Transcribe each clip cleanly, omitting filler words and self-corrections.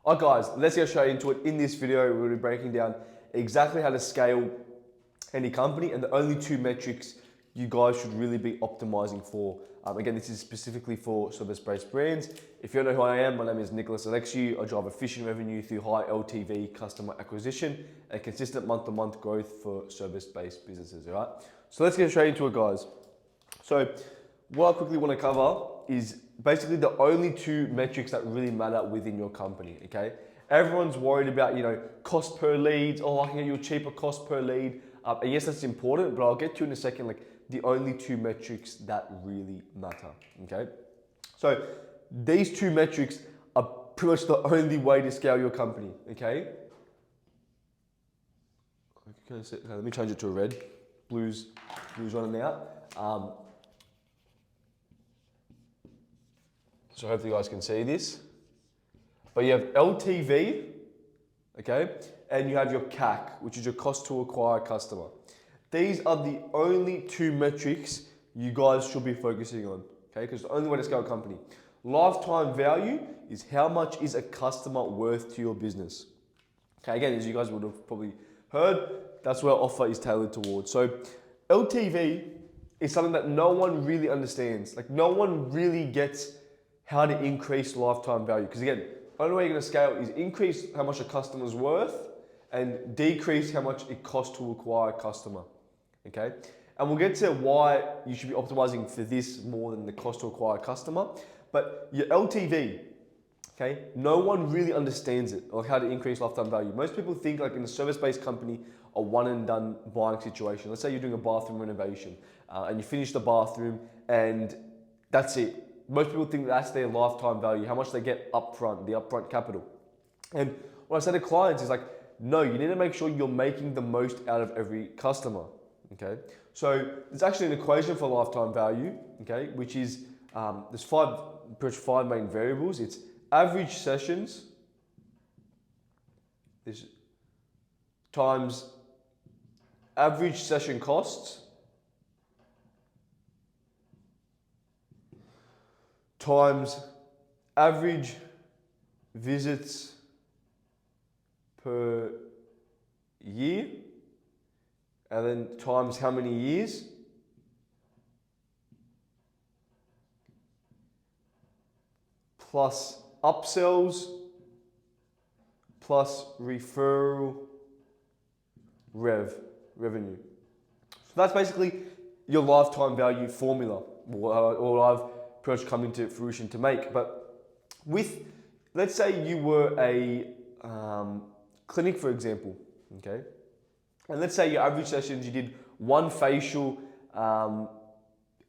Alright guys, let's get straight into it. In this video, we're going to be breaking down exactly how to scale any company and the only two metrics you guys should really be optimizing for. Again, this is specifically for service-based brands. If you don't know who I am, my name is Nicholas Alexiou. I drive efficient revenue through high LTV customer acquisition and consistent month-to-month growth for service-based businesses, all right? So let's get straight into it, guys. So what I quickly want to cover is basically the only two metrics that really matter within your company, okay? Everyone's worried about, cost per lead. Oh, I can get you a cheaper cost per lead. And yes, that's important, but I'll get to in a second, like the only two metrics that really matter, okay? So these two metrics are pretty much the only way to scale your company, okay? Okay, let me change it to a red. Blue's running out. So hopefully you guys can see this. But you have LTV, okay? And you have your CAC, which is your cost to acquire a customer. These are the only two metrics you guys should be focusing on, okay? Because the only way to scale a company. Lifetime value is how much is a customer worth to your business. Okay, again, as you guys would have probably heard, that's where offer is tailored towards. So LTV is something that no one really understands. Like no one really gets how to increase lifetime value. Because again, the only way you're gonna scale is increase how much a customer's worth and decrease how much it costs to acquire a customer, okay? And we'll get to why you should be optimizing for this more than the cost to acquire a customer. But your LTV, okay? No one really understands it, or how to increase lifetime value. Most people think like in a service-based company, a one and done buying situation. Let's say you're doing a bathroom renovation and you finish the bathroom and that's it. Most people think that's their lifetime value, how much they get upfront, the upfront capital. And what I say to clients is like, no, you need to make sure you're making the most out of every customer, okay? So there's actually an equation for lifetime value, okay, which is, there's five main variables. It's average sessions times average session costs times average visits per year, and then times how many years, plus upsells, plus referral revenue. So that's basically your lifetime value formula, or I've pretty much come into fruition to make. But with, let's say you were a clinic, for example, okay? And let's say your average sessions, you did one facial a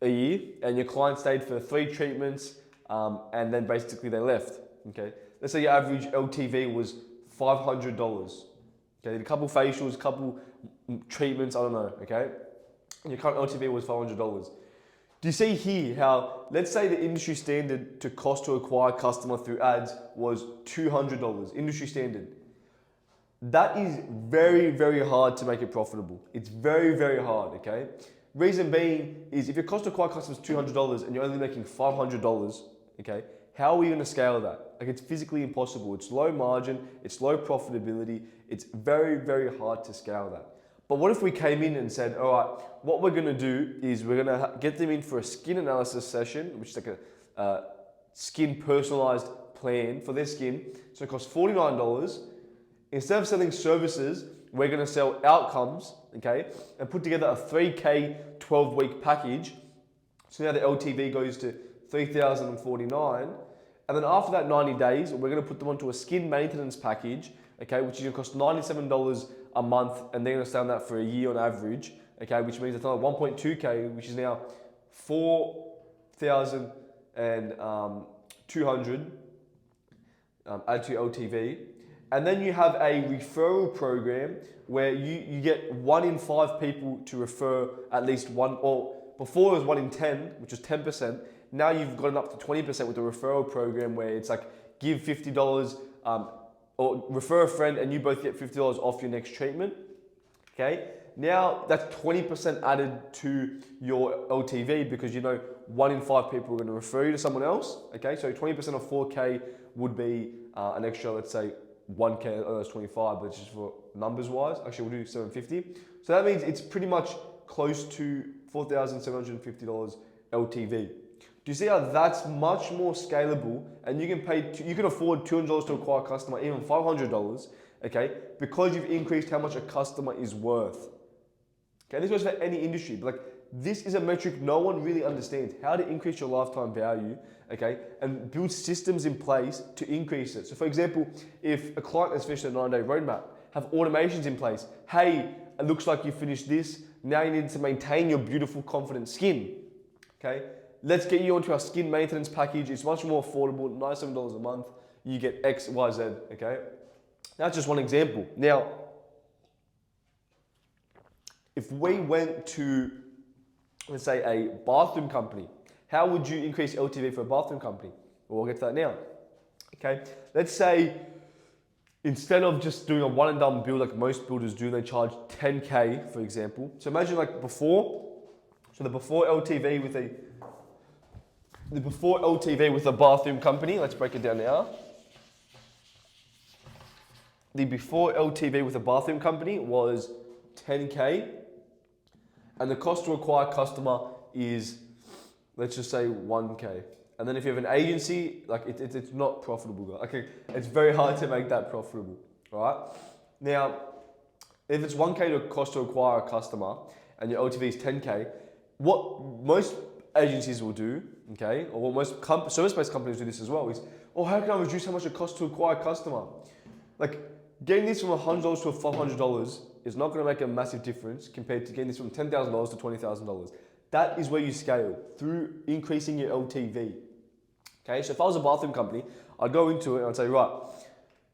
year and your client stayed for 3 treatments and then basically they left, okay? Let's say your average LTV was $500, okay? Did a couple facials, couple treatments, I don't know, okay? And your current LTV was $500. Do you see here how, let's say the industry standard to cost to acquire customer through ads was $200, industry standard. That is very, very hard to make it profitable. It's very, very hard, okay? Reason being is if your cost to acquire customers is $200 and you're only making $500, okay? How are you gonna scale that? Like it's physically impossible. It's low margin, it's low profitability. It's very, very hard to scale that. But what if we came in and said, all right, what we're gonna do is we're gonna get them in for a skin analysis session, which is like a skin personalized plan for their skin. So it costs $49. Instead of selling services, we're gonna sell outcomes, okay? And put together a 3K 12-week package. So now the LTV goes to $3,049. And then after that 90 days, we're gonna put them onto a skin maintenance package, okay? Which is gonna cost $97 a month, and they're gonna stay on that for a year on average, okay? Which means it's another 1.2K, which is now 4,200 add to your LTV. And then you have a referral program where you get 1 in 5 people to refer at least one, or before it was 1 in 10, which was 10%. Now you've gotten up to 20% with the referral program where it's like give $50 or refer a friend and you both get $50 off your next treatment, okay? Now that's 20% added to your LTV because 1 in 5 people are gonna refer you to someone else, okay? So 20% of 4K would be an extra, let's say 1K, oh, that's 25, but it's just for numbers wise. Actually, we'll do 750. So that means it's pretty much close to $4,750 LTV. Do you see how that's much more scalable, and you can afford $200 to acquire a customer, even $500, okay, because you've increased how much a customer is worth. Okay, this goes for any industry, but like this is a metric no one really understands, how to increase your lifetime value, okay, and build systems in place to increase it. So for example, if a client has finished a 9-day roadmap, have automations in place. Hey, it looks like you finished this. Now you need to maintain your beautiful, confident skin, okay? Let's get you onto our skin maintenance package. It's much more affordable, $97 a month. You get X, Y, Z, okay? That's just one example. Now, if we went to, let's say, a bathroom company, how would you increase LTV for a bathroom company? Well, we'll get to that now. Okay, let's say instead of just doing a one and done build like most builders do, they charge 10K, for example. So imagine like before, so the before LTV with a bathroom company, let's break it down now. The before LTV with a bathroom company was 10K, and the cost to acquire customer is, let's just say 1K. And then if you have an agency, like it's not profitable. Okay, it's very hard to make that profitable, right? Now, if it's 1K to cost to acquire a customer and your LTV is 10K, what most agencies will do, okay, or what most service-based companies do this as well, is, oh, how can I reduce how much it costs to acquire a customer? Like, getting this from $100 to $500 is not going to make a massive difference compared to getting this from $10,000 to $20,000. That is where you scale, through increasing your LTV. Okay, so if I was a bathroom company, I'd go into it and I'd say, right,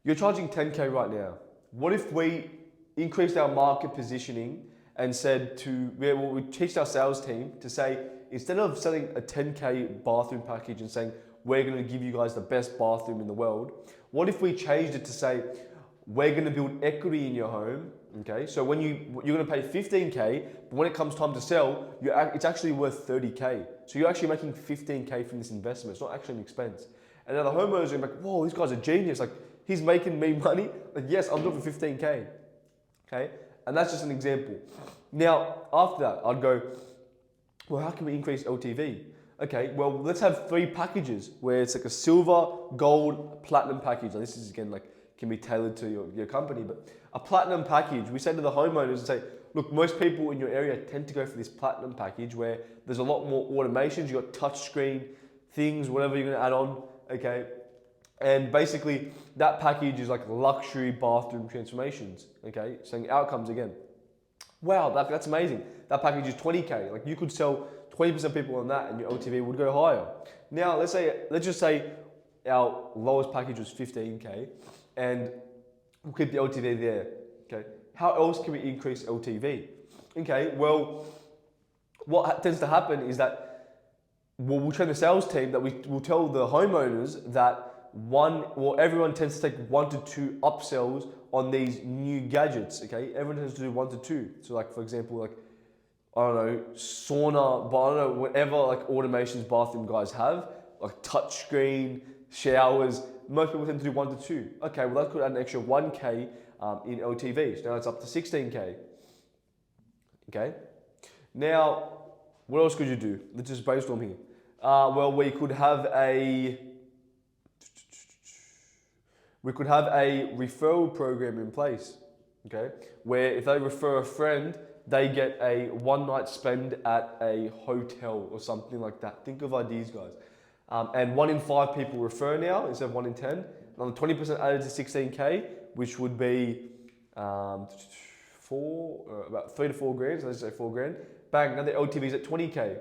you're charging 10K right now. What if we increased our market positioning and said we teach our sales team to say, instead of selling a 10K bathroom package and saying, we're going to give you guys the best bathroom in the world, what if we changed it to say, we're going to build equity in your home, okay? So when you're going to pay 15K, but when it comes time to sell, it's actually worth 30K. So you're actually making 15K from this investment. It's not actually an expense. And now the homeowners are like, whoa, this guy's a genius. Like, he's making me money. Like, yes, I'm doing it for 15K, okay? And that's just an example. Now, after that, I'd go, well, how can we increase LTV? Okay, well, let's have 3 packages where it's like a silver, gold, platinum package. And this is, again, like, can be tailored to your company, but a platinum package, we say to the homeowners and say, look, most people in your area tend to go for this platinum package where there's a lot more automations, you got touch screen, things, whatever you're gonna add on, okay? And basically that package is like luxury bathroom transformations, okay? Saying outcomes again. Wow, that's amazing. That package is 20K. Like you could sell 20% people on that and your LTV would go higher. Now, let's just say our lowest package was 15K. And we'll keep the LTV there, okay? How else can we increase LTV? Okay, well, what tends to happen is that we'll train the sales team that we'll tell the homeowners that everyone tends to take 1 to 2 upsells on these new gadgets, okay? Everyone tends to do 1 to 2. So like, for example, like, I don't know, sauna, but I don't know, whatever like automations bathroom guys have, like touch screen, showers, most people tend to do 1 to 2. Okay, well that could add an extra 1K in LTV. So now it's up to 16K. Okay. Now, what else could you do? Let's just brainstorm here. Well, we could have a referral program in place. Okay, where if they refer a friend, they get a 1-night spend at a hotel or something like that. Think of ideas, guys. And 1 in 5 people refer now instead of 1 in 10. Another 20% added to 16K, which would be about 3 to 4 grand. So let's say 4 grand. Bang, now the LTV is at 20K.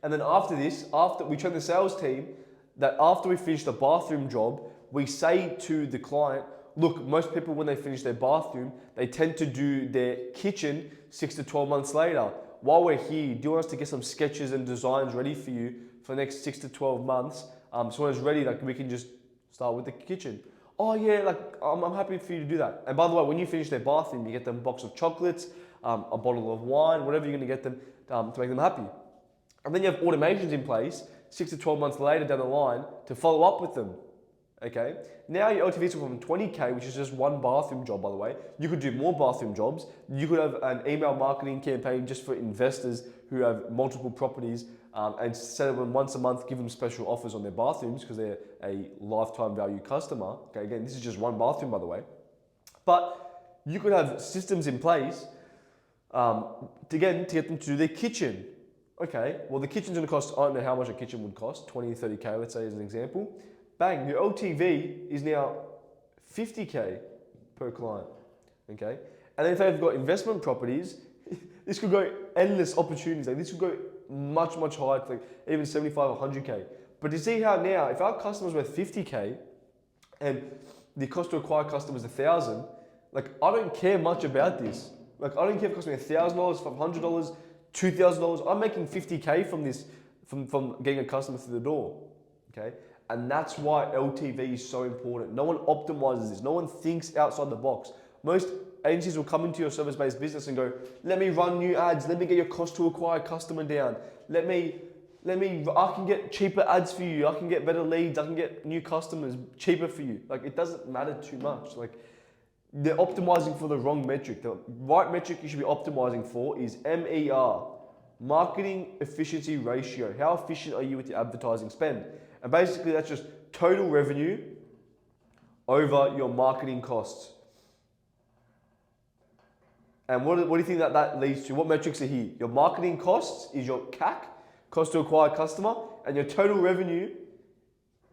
And then after this, after we train the sales team, that after we finish the bathroom job, we say to the client, look, most people when they finish their bathroom, they tend to do their kitchen 6 to 12 months later. While we're here, do you want us to get some sketches and designs ready for you for the next 6 to 12 months? So when it's ready, like we can just start with the kitchen. Oh yeah, like I'm happy for you to do that. And by the way, when you finish their bathroom, you get them a box of chocolates, a bottle of wine, whatever you're gonna get them to make them happy. And then you have automations in place 6 to 12 months later down the line to follow up with them. Okay, now your LTVs are from 20K, which is just one bathroom job, by the way. You could do more bathroom jobs. You could have an email marketing campaign just for investors who have multiple properties, and set them once a month, give them special offers on their bathrooms because they're a lifetime value customer. Okay, again, this is just one bathroom, by the way. But you could have systems in place to get them to do their kitchen. Okay, well, the kitchen's gonna cost, I don't know how much a kitchen would cost, 20, 30K, let's say, as an example. Bang, your LTV is now 50K per client, okay? And then if they've got investment properties, this could go endless opportunities. Like this could go much, much higher, like even 75 or 100K. But you see how now, if our customers were 50K and the cost to acquire customers 1,000, like I don't care much about this. Like I don't care if it costs me $1,000, $500, $2,000. I'm making 50K from this, from getting a customer through the door, okay? And that's why LTV is so important. No one optimizes this. No one thinks outside the box. Most agencies will come into your service-based business and go, let me run new ads. Let me get your cost to acquire customer down. I can get cheaper ads for you. I can get better leads. I can get new customers cheaper for you. Like it doesn't matter too much. Like they're optimizing for the wrong metric. The right metric you should be optimizing for is MER, marketing efficiency ratio. How efficient are you with your advertising spend? And basically that's just total revenue over your marketing costs. And what do you think that leads to? What metrics are here? Your marketing costs is your CAC, cost to acquire customer, and your total revenue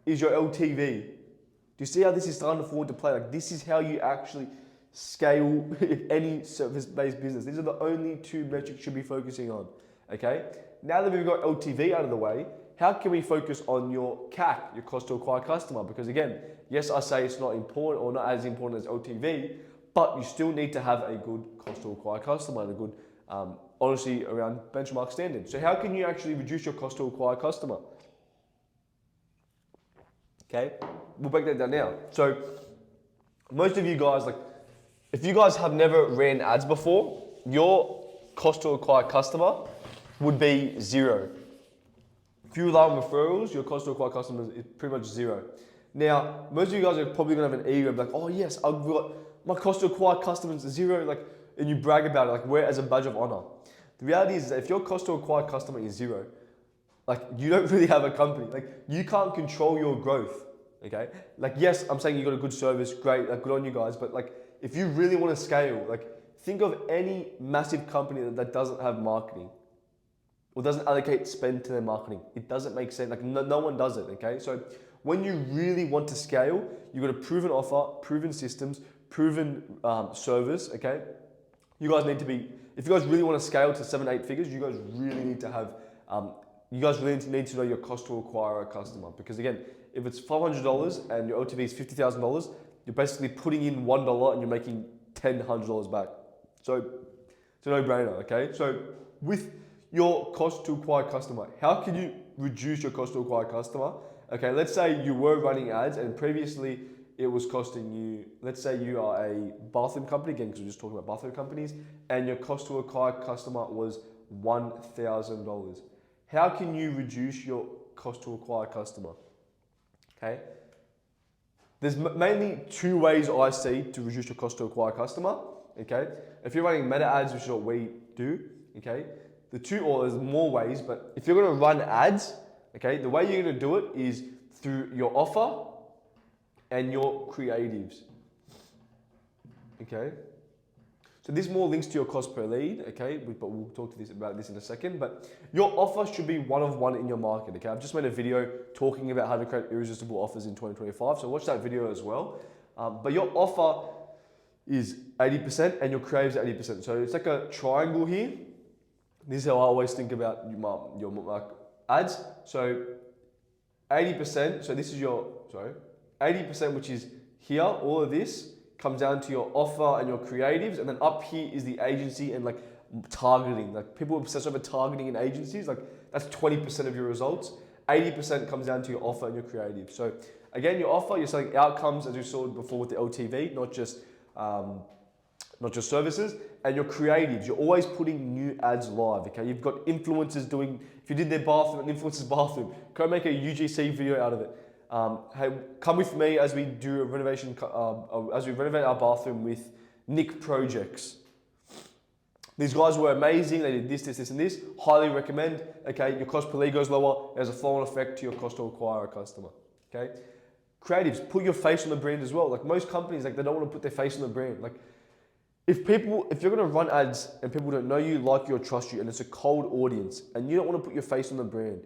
is your LTV. Do you see how this is starting to fall into play? Like this is how you actually scale any service-based business. These are the only two metrics you should be focusing on, okay? Now that we've got LTV out of the way, how can we focus on your CAC, your cost to acquire customer? Because again, yes, I say it's not important or not as important as LTV, but you still need to have a good cost to acquire customer and a good, honestly, around benchmark standards. So how can you actually reduce your cost to acquire customer? Okay, we'll break that down now. So most of you guys, like, if you guys have never ran ads before, your cost to acquire customer would be 0. If you rely on referrals, your cost to acquire customers is pretty much 0. Now, most of you guys are probably gonna have an ego, like, oh yes, I've got my cost to acquire customers is 0, like, and you brag about it, like, wear it as a badge of honor. The reality is that if your cost to acquire customer is 0, like, you don't really have a company. Like, you can't control your growth, okay? Like, yes, I'm saying you got a good service, great, like, good on you guys, but like, if you really want to scale, like, think of any massive company that doesn't have marketing or doesn't allocate spend to their marketing. It doesn't make sense. Like no one does it, okay? So when you really want to scale, you've got a proven offer, proven systems, proven service, okay? You guys need to be, if you guys really want to scale to 7-8 figures, you guys really need to have, you guys really need to know your cost to acquire a customer. Because again, if it's $500 and your OTV is $50,000, you're basically putting in $1 and you're making $100 back. So it's a no-brainer, okay? So with your cost to acquire customer, how can you reduce your cost to acquire customer? Okay, let's say you were running ads and previously it was costing you, let's say you are a bathroom company, again, because we're just talking about bathroom companies, and your cost to acquire customer was $1,000. How can you reduce your cost to acquire customer? Okay, there's mainly 2 ways I see to reduce your cost to acquire customer. Okay, if you're running meta ads, which is what we do, okay, there's more ways, but if you're gonna run ads, okay, the way you're gonna do it is through your offer and your creatives, okay? So this more links to your cost per lead, okay? But we'll talk about this in a second, but your offer should be one of one in your market, okay? I've just made a video talking about how to create irresistible offers in 2025, so watch that video as well. But your offer is 80% and your creatives are 80%. So it's like a triangle here. This is how I always think about your ads. So 80%, so this is 80%, which is here, all of this comes down to your offer and your creatives, and then up here is the agency and like targeting. Like people obsess over targeting in agencies, like that's 20% of your results. 80% comes down to your offer and your creative. So again, your offer, you're selling outcomes as we saw before with the LTV, not just services. And your creatives, you're always putting new ads live, okay? You've got influencers doing, if you did their bathroom, an influencer's bathroom, go make a UGC video out of it. Hey, come with me as we do a renovation, as we renovate our bathroom with Nick Projects. These guys were amazing. They did this, this, this, and this. Highly recommend. Okay, your cost per lead goes lower. There's a flow-on effect to your cost to acquire a customer. Okay, creatives, put your face on the brand as well. Like most companies, like they don't want to put their face on the brand. Like if you're gonna run ads and people don't know you, like you, or trust you, and it's a cold audience, and you don't want to put your face on the brand,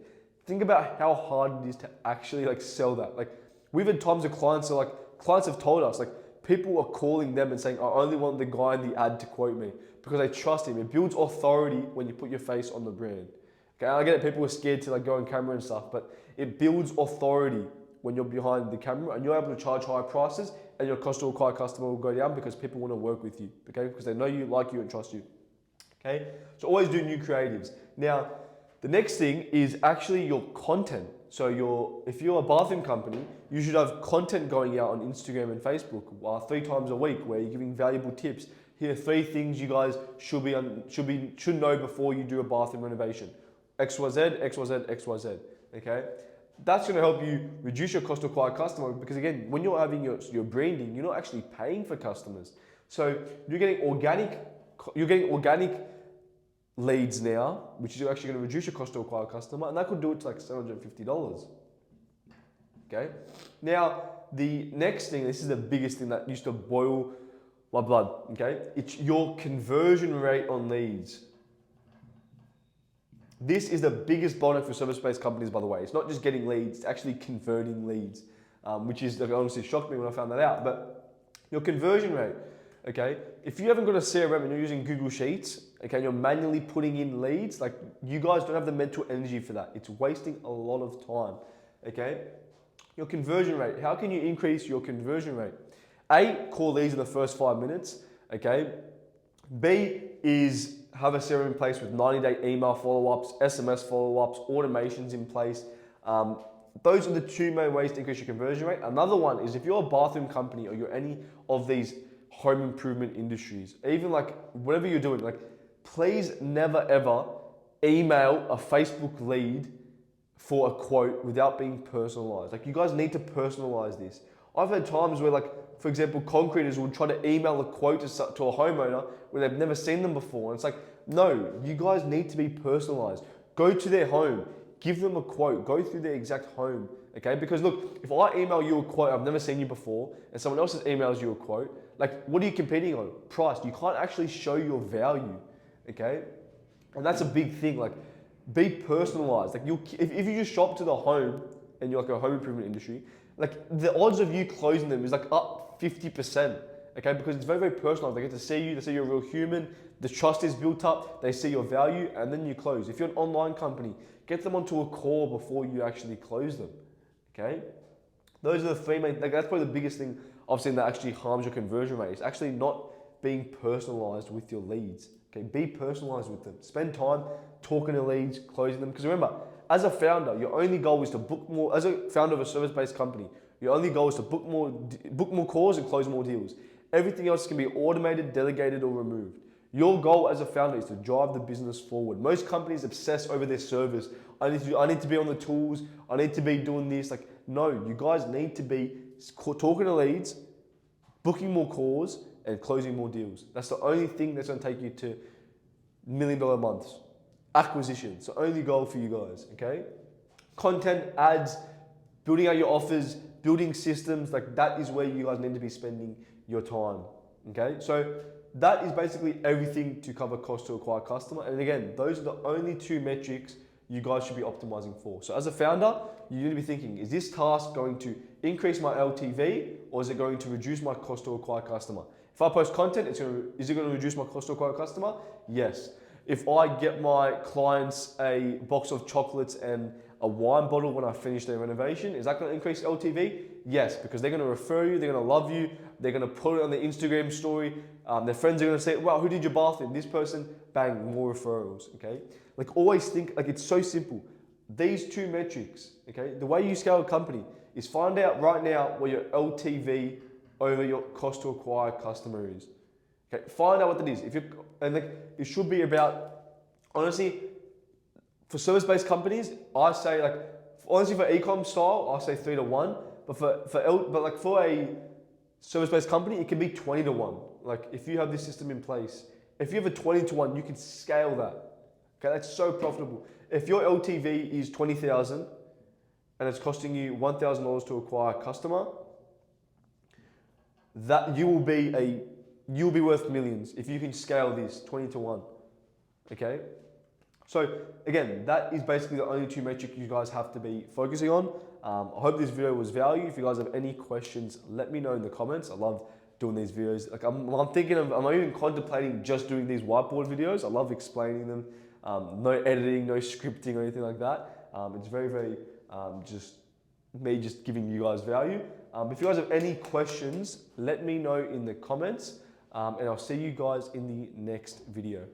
think about how hard it is to actually like sell that. Like we've had times of clients have told us like people are calling them and saying, I only want the guy in the ad to quote me because they trust him. It builds authority when you put your face on the brand. Okay, I get it, people are scared to like go on camera and stuff, but it builds authority when you're behind the camera and you're able to charge high prices and your cost to acquire customer will go down because people want to work with you, okay? Because they know you, like you, and trust you, okay? So always do new creatives. Now, the next thing is actually your content. So if you're a bathroom company, you should have content going out on Instagram and Facebook 3 times a week where you're giving valuable tips. Here are 3 things you guys should know before you do a bathroom renovation. XYZ, XYZ, XYZ, okay? That's going to help you reduce your cost to acquire customer because again, when you're having your branding, you're not actually paying for customers. So you're getting organic leads now, which is actually going to reduce your cost to acquire a customer, and that could do it to like $750. Okay. Now, the next thing, this is the biggest thing that used to boil my blood. Okay. It's your conversion rate on leads. This is the biggest bottleneck for service-based companies, by the way. It's not just getting leads, it's actually converting leads, which is, like, honestly shocked me when I found that out. But your conversion rate, okay? If you haven't got a CRM and you're using Google Sheets, okay, and you're manually putting in leads, like you guys don't have the mental energy for that. It's wasting a lot of time, okay? Your conversion rate, how can you increase your conversion rate? A, call leads in the first 5 minutes, okay? B is have a CRM in place with 90-day email follow-ups, SMS follow-ups, automations in place. Those are the 2 main ways to increase your conversion rate. Another one is if you're a bathroom company or you're any of these home improvement industries, even like whatever you're doing, like please never ever email a Facebook lead for a quote without being personalized. Like you guys need to personalize this. I've had times where like, for example, concreters will try to email a quote to a homeowner where they've never seen them before. And it's like, no, you guys need to be personalized. Go to their home, give them a quote, go through their exact home, okay? Because look, if I email you a quote, I've never seen you before, and someone else emails you a quote, like what are you competing on? Price. You can't actually show your value, okay? And that's a big thing, like be personalized. Like if you just shop to the home and you're like a home improvement industry, like the odds of you closing them is like up 50%, okay? Because it's very, very personal. They get to see you, they see you're a real human, the trust is built up, they see your value, and then you close. If you're an online company, get them onto a call before you actually close them, okay? Those are the 3 main, like that's probably the biggest thing I've seen that actually harms your conversion rate. It's actually not being personalized with your leads, okay? Be personalized with them. Spend time talking to leads, closing them, because remember, as a founder, your only goal is to book more. As a founder of a service-based company, your only goal is to book more calls and close more deals. Everything else can be automated, delegated, or removed. Your goal as a founder is to drive the business forward. Most companies obsess over their service. I need to be on the tools. I need to be doing this. Like, no, you guys need to be talking to leads, booking more calls, and closing more deals. That's the only thing that's going to take you to $1 million months. Acquisition. It's the only goal for you guys, okay? Content, ads, building out your offers, building systems, like that is where you guys need to be spending your time, okay? So that is basically everything to cover cost to acquire customer. And again, those are the only 2 metrics you guys should be optimizing for. So as a founder, you need to be thinking, is this task going to increase my LTV or is it going to reduce my cost to acquire customer? If I post content, is it going to reduce my cost to acquire customer? Yes. If I get my clients a box of chocolates and a wine bottle when I finish their renovation, is that going to increase LTV? Yes, because they're going to refer you, they're going to love you, they're going to put it on their Instagram story, their friends are going to say, wow, who did your bathroom? This person, bang, more referrals, okay? Like always think, like it's so simple. These 2 metrics, okay? The way you scale a company is find out right now what your LTV over your cost to acquire customer is. Okay, find out what that is. It should be about, honestly, for service-based companies, I say like honestly, for e-com style, I'll say 3 to 1. But for a service-based company, it can be 20 to 1. Like if you have this system in place, if you have a 20 to 1, you can scale that. Okay, that's so profitable. If your LTV is 20,000 and it's costing you $1,000 to acquire a customer, that you'll be worth millions if you can scale this 20 to 1. Okay? So again, that is basically the only two metrics you guys have to be focusing on. I hope this video was value. If you guys have any questions, let me know in the comments. I love doing these videos. Like I'm even contemplating just doing these whiteboard videos. I love explaining them. No editing, no scripting or anything like that. It's very just me just giving you guys value. If you guys have any questions, let me know in the comments, and I'll see you guys in the next video.